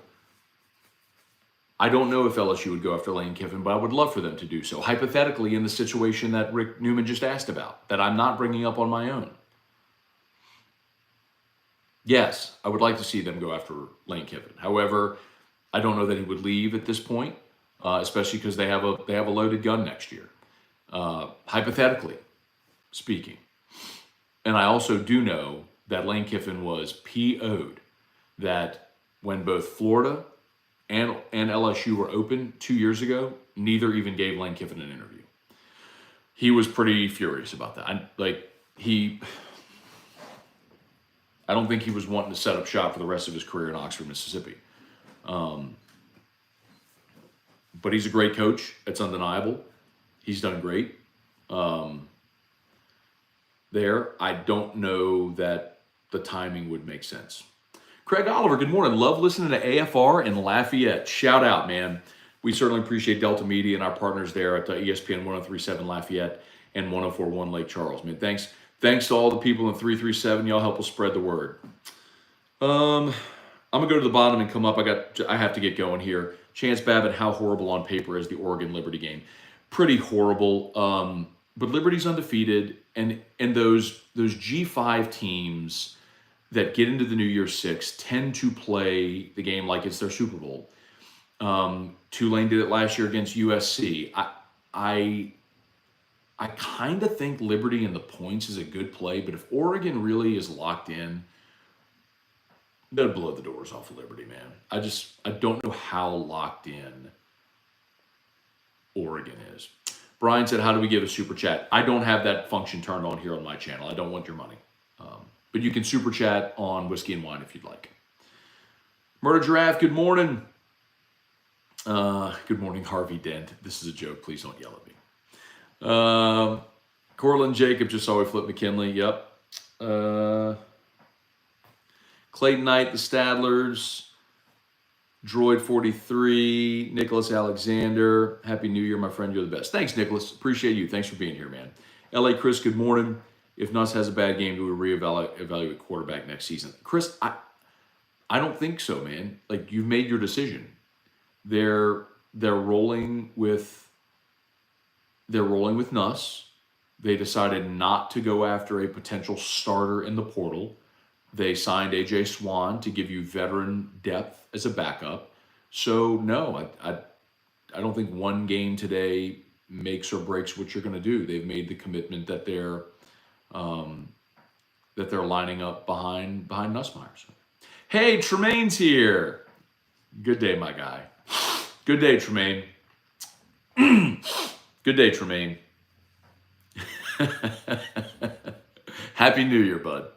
I don't know if LSU would go after Lane Kiffin, but I would love for them to do so. Hypothetically, in the situation that Rick Newman just asked about, that I'm not bringing up on my own. Yes, I would like to see them go after Lane Kiffin. However, I don't know that he would leave at this point, especially because they have a loaded gun next year. Hypothetically speaking. And I also do know that Lane Kiffin was PO'd, that when both Florida and LSU were open 2 years ago, neither even gave Lane Kiffin an interview. He was pretty furious about that. I don't think he was wanting to set up shop for the rest of his career in Oxford, Mississippi. But he's a great coach. It's undeniable. He's done great there. I don't know that the timing would make sense. Craig Oliver, good morning. Love listening to AFR in Lafayette. Shout out, man. We certainly appreciate Delta Media and our partners there at ESPN 1037 Lafayette and 1041 Lake Charles. Man, thanks to all the people in 337. Y'all help us spread the word. I'm gonna go to the bottom and come up. I have to get going here. Chance Babbitt, how horrible on paper is the Oregon Liberty game? Pretty horrible. But Liberty's undefeated, and those G5 teams that get into the New Year's Six tend to play the game like it's their Super Bowl. Tulane did it last year against USC. I kind of think Liberty in the points is a good play, but if Oregon really is locked in, they'll blow the doors off of Liberty, man. I don't know how locked in Oregon is. Brian said, how do we give a super chat? I don't have that function turned on here on my channel. I don't want your money. But you can super chat on Whiskey and Wine if you'd like. Murder Giraffe, good morning. Good morning, Harvey Dent. This is a joke. Please don't yell at me. Cortland Jacob just saw we flip McKinley. Yep. Clayton Knight, the Stadlers. Droid 43. Nicholas Alexander. Happy New Year, my friend. You're the best. Thanks, Nicholas. Appreciate you. Thanks for being here, man. LA Chris, good morning. If Nuss has a bad game, do we reevaluate quarterback next season? Chris, I don't think so, man. Like, you've made your decision. They're rolling with Nuss. They decided not to go after a potential starter in the portal. They signed AJ Swan to give you veteran depth as a backup. So no, I don't think one game today makes or breaks what you're going to do. They've made the commitment that they're lining up behind Nussmeier. So. Hey, Tremaine's here. Good day, my guy. Good day, Tremaine. Good day, Tremaine. Happy New Year, bud.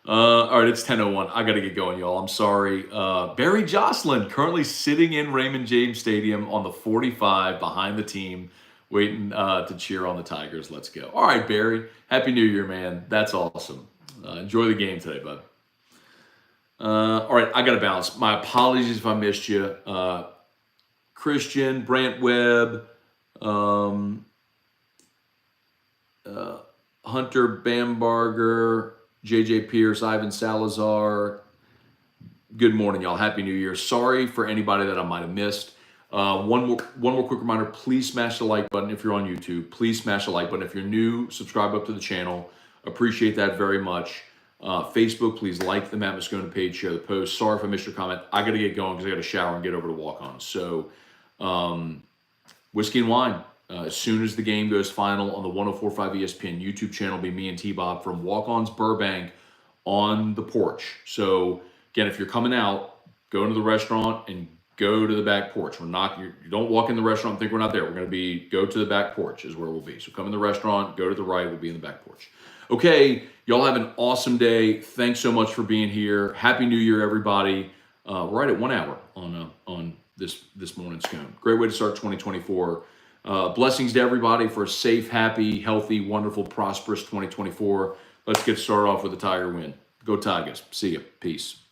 All right, it's 10:01. I got to get going, y'all. I'm sorry. Barry Jocelyn currently sitting in Raymond James Stadium on the 45 behind the team, waiting to cheer on the Tigers. Let's go. All right, Barry. Happy New Year, man. That's awesome. Enjoy the game today, bud. All right, I got to bounce. My apologies if I missed you. Christian, Brant Webb, Hunter Bambarger, JJ Pierce, Ivan Salazar. Good morning, y'all. Happy New Year. Sorry for anybody that I might have missed. One more quick reminder, please smash the like button if you're on YouTube. Please smash the like button. If you're new, subscribe up to the channel. Appreciate that very much. Facebook, please like the Matt Moscona page, share the post. Sorry if I missed your comment. I got to get going because I got to shower and get over to walk on. So, Whiskey and Wine. As soon as the game goes final on the 104.5 ESPN YouTube channel, be me and T-Bob from Walk-Ons Burbank on the porch. So, again, if you're coming out, go into the restaurant and go to the back porch. We're not, you don't walk in the restaurant and think we're not there. We're going to be, go to the back porch is where we'll be. So come in the restaurant, go to the right, we'll be in the back porch. Okay, y'all have an awesome day. Thanks so much for being here. Happy New Year, everybody. We're right at 1 hour on this morning's Scone. Great way to start 2024. Blessings to everybody for a safe, happy, healthy, wonderful, prosperous 2024. Let's get started off with a Tiger win. Go Tigers. See ya. Peace.